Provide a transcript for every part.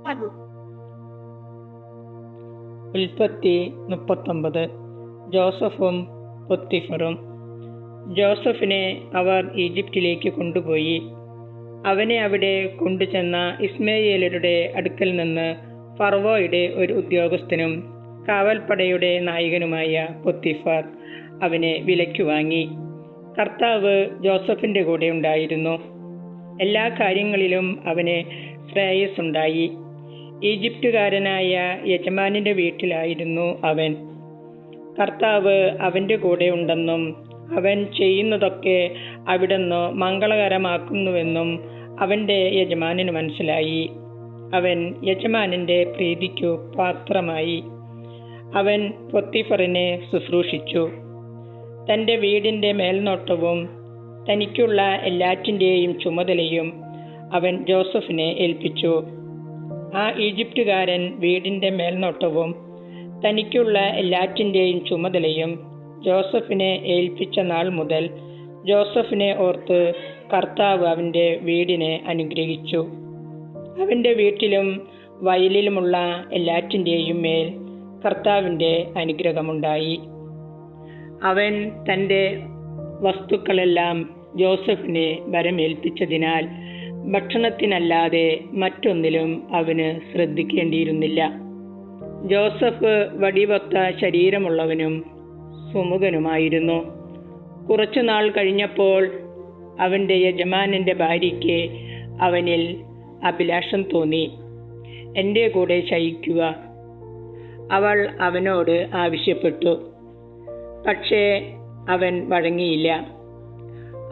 വന്നു. ഉൽപ്പത്തി 39. ജോസഫും പൊത്തിഫറും. ജോസഫിനെ അവർ ഈജിപ്തിലേക്ക് കൊണ്ടുപോയി. അവനെ അവിടെ കൊണ്ടുചെന്ന ഇസ്മായേലരുടെ അടുക്കൽ നിന്ന് ഫറവോയുടെ ഒരു ഉദ്യോഗസ്ഥനും കാവൽപ്പടയുടെ നായകനുമായ പൊത്തിഫർ അവനെ വിലയ്ക്ക് വാങ്ങി. കർത്താവ് ജോസഫിൻ്റെ കൂടെ ഉണ്ടായിരുന്നു. എല്ലാ കാര്യങ്ങളിലും അവന് ശ്രേയസ്സുണ്ടായി. ഈജിപ്തുകാരനായ യജമാനന്റെ വീട്ടിലായിരുന്നു അവൻ. കർത്താവ് അവൻ്റെ കൂടെ ഉണ്ടെന്നും അവൻ ചെയ്യുന്നതൊക്കെ അവിടുന്ന് മംഗളകരമാക്കുന്നുവെന്നും അവൻ്റെ യജമാനന് മനസ്സിലായി. അവൻ യജമാനന്റെ പ്രീതിക്കു പാത്രമായി. അവൻ പൊത്തിഫറിനെ ശുശ്രൂഷിച്ചു. തൻ്റെ വീടിൻ്റെ മേൽനോട്ടവും തനിക്കുള്ള എല്ലാറ്റിൻ്റെയും ചുമതലയും അവൻ ജോസഫിനെ ഏൽപ്പിച്ചു. ആ ഈജിപ്തുകാരൻ വീടിൻ്റെ മേൽനോട്ടവും തനിക്കുള്ള എല്ലാറ്റിൻ്റെയും ചുമതലയും ജോസഫിനെ ഏൽപ്പിച്ച നാൾ മുതൽ ജോസഫിനെ ഓർത്ത് കർത്താവ് അവൻ്റെ വീടിനെ അനുഗ്രഹിച്ചു. അവൻ്റെ വീട്ടിലും വയലിലുമുള്ള എല്ലാറ്റിൻ്റെയും മേൽ കർത്താവിൻ്റെ അനുഗ്രഹമുണ്ടായി. അവൻ തൻ്റെ വസ്തുക്കളെല്ലാം ജോസഫിനെ വരമേൽപ്പിച്ചതിനാൽ ഭക്ഷണത്തിനല്ലാതെ മറ്റൊന്നിലും അവന് ശ്രദ്ധിക്കേണ്ടിയിരുന്നില്ല. ജോസഫ് വടിവൊത്ത ശരീരമുള്ളവനും സുമുഖനുമായിരുന്നു. കുറച്ചുനാൾ കഴിഞ്ഞപ്പോൾ അവൻ്റെ യജമാനന്റെ ഭാര്യയ്ക്ക് അവനിൽ അഭിലാഷം തോന്നി. എൻ്റെ കൂടെ ശയിക്കുക അവൾ അവനോട് ആവശ്യപ്പെട്ടു. പക്ഷേ അവൻ വഴങ്ങിയില്ല.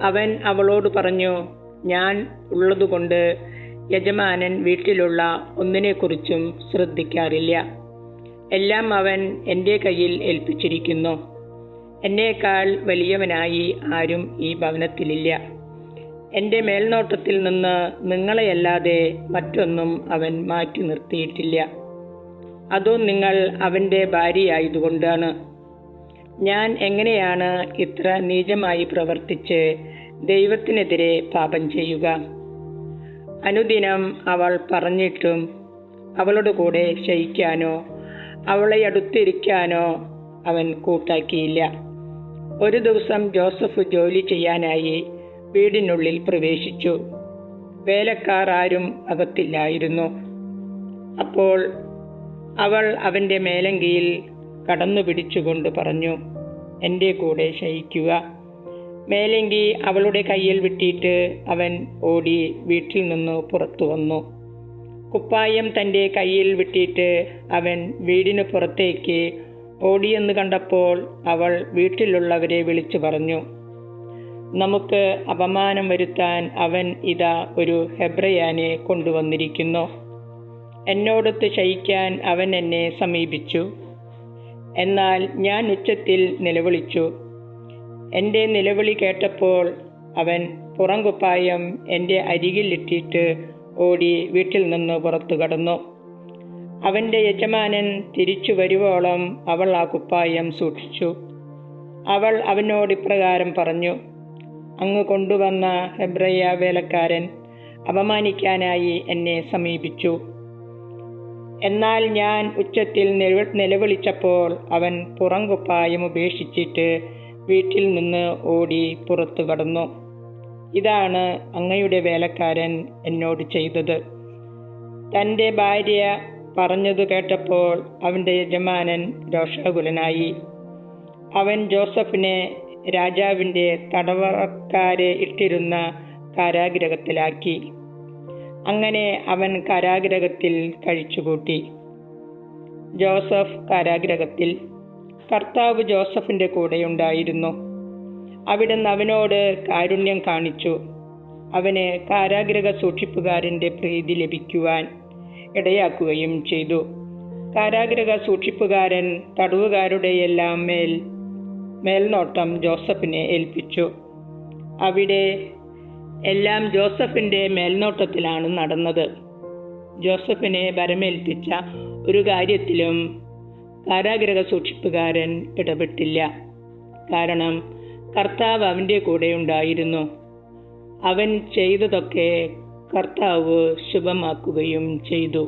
അവൻ അവളോട് പറഞ്ഞു, ഞാൻ ഉള്ളതുകൊണ്ട് യജമാനൻ വീട്ടിലുള്ള ഒന്നിനെക്കുറിച്ചും ശ്രദ്ധിക്കാറില്ല. എല്ലാം അവൻ എൻ്റെ കയ്യിൽ ഏൽപ്പിച്ചിരിക്കുന്നു. എന്നേക്കാൾ വലിയവനായി ആരും ഈ ഭവനത്തിലില്ല. എൻ്റെ മേൽനോട്ടത്തിൽ നിന്ന് നിങ്ങളെയല്ലാതെ മറ്റൊന്നും അവൻ മാറ്റി നിർത്തിയിട്ടില്ല. അതും നിങ്ങൾ അവൻ്റെ ഭാര്യയായതുകൊണ്ടാണ്. ഞാൻ എങ്ങനെയാണ് ഇത്ര നീചമായി പ്രവർത്തിച്ച് ദൈവത്തിനെതിരെ പാപം ചെയ്യുക? അനുദിനം അവൾ പറഞ്ഞിട്ടും അവളുടെ കൂടെ ശയിക്കാനോ അവളെ അടുത്തിരിക്കാനോ അവൻ കൂട്ടാക്കിയില്ല. ഒരു ദിവസം ജോസഫ് ജോലി ചെയ്യാനായി വീടിനുള്ളിൽ പ്രവേശിച്ചു. വേലക്കാർ ആരും അകത്തില്ലായിരുന്നു. അപ്പോൾ അവൾ അവൻ്റെ മേലങ്കിയിൽ കടന്നു പിടിച്ചുകൊണ്ട് പറഞ്ഞു, എൻ്റെ കൂടെ ശയിക്കുക. മേലങ്കി അവളുടെ കയ്യിൽ വിട്ടിട്ട് അവൻ ഓടി വീട്ടിൽ നിന്ന് പുറത്തു വന്നു. കുപ്പായം തൻ്റെ കയ്യിൽ വിട്ടിട്ട് അവൻ വീടിന് പുറത്തേക്ക് ഓടിയെന്ന് കണ്ടപ്പോൾ അവൾ വീട്ടിലുള്ളവരെ വിളിച്ചു പറഞ്ഞു, നമുക്ക് അപമാനം വരുത്താൻ അവൻ ഇതാ ഒരു ഹെബ്രയാനെ കൊണ്ടുവന്നിരിക്കുന്നു. എന്നോടൊത്ത് ശയിക്കാൻ അവൻ എന്നെ സമീപിച്ചു. എന്നാൽ ഞാൻ ഉച്ചത്തിൽ നിലവിളിച്ചു. എൻ്റെ നിലവിളി കേട്ടപ്പോൾ അവൻ പുറംകുപ്പായം എൻ്റെ അരികിൽ ഇട്ടിട്ട് ഓടി വീട്ടിൽ നിന്ന് പുറത്തു കടന്നു. അവൻ്റെ യജമാനൻ തിരിച്ചു വരുവോളം അവൾ ആ കുപ്പായം സൂക്ഷിച്ചു. അവൾ അവനോട് ഇപ്രകാരം പറഞ്ഞു, അങ്ങ് കൊണ്ടുവന്ന ഹെബ്രയ വേലക്കാരൻ അപമാനിക്കാനായി എന്നെ സമീപിച്ചു. എന്നാൽ ഞാൻ ഉച്ചത്തിൽ നിലവിളിച്ചപ്പോൾ അവൻ പുറംകുപ്പായം ഉപേക്ഷിച്ചിട്ട് വീട്ടിൽ നിന്ന് ഓടി പുറത്തു കടന്നു. ഇതാണ് അങ്ങയുടെ വേലക്കാരൻ എന്നോട് ചെയ്തത്. തൻ്റെ ഭാര്യ പറഞ്ഞത് കേട്ടപ്പോൾ അവൻ്റെ യജമാനൻ രോഷാകുലനായി. അവൻ ജോസഫിനെ രാജാവിൻ്റെ തടവറക്കാരെ ഇട്ടിരുന്ന കാരാഗൃഹത്തിലാക്കി. അങ്ങനെ അവൻ കാരാഗൃഹത്തിൽ കഴിച്ചുകൂട്ടി. ജോസഫ് കാരാഗൃഹത്തിൽ. കർത്താവ് ജോസഫിൻ്റെ കൂടെയുണ്ടായിരുന്നു. അവിടുന്ന് അവനോട് കാരുണ്യം കാണിച്ചു. അവന് കാരാഗൃഹ സൂക്ഷിപ്പുകാരൻ്റെ പ്രീതി ലഭിക്കുവാൻ ഇടയാക്കുകയും ചെയ്തു. കാരാഗൃഹ സൂക്ഷിപ്പുകാരൻ തടവുകാരുടെയെല്ലാം മേൽനോട്ടം ജോസഫിനെ ഏൽപ്പിച്ചു. അവിടെ എല്ലാം ജോസഫിൻ്റെ മേൽനോട്ടത്തിലാണ് നടന്നത്. ജോസഫിനെ വരമേൽപ്പിച്ച ഒരു കാര്യത്തിലും കാരാഗൃഹ സൂക്ഷിപ്പുകാരൻ ഇടപെട്ടില്ല. കാരണം കർത്താവ് അവൻ്റെ കൂടെ ഉണ്ടായിരുന്നു. അവൻ ചെയ്തതൊക്കെ കർത്താവ് ശുഭമാക്കുകയും ചെയ്തു.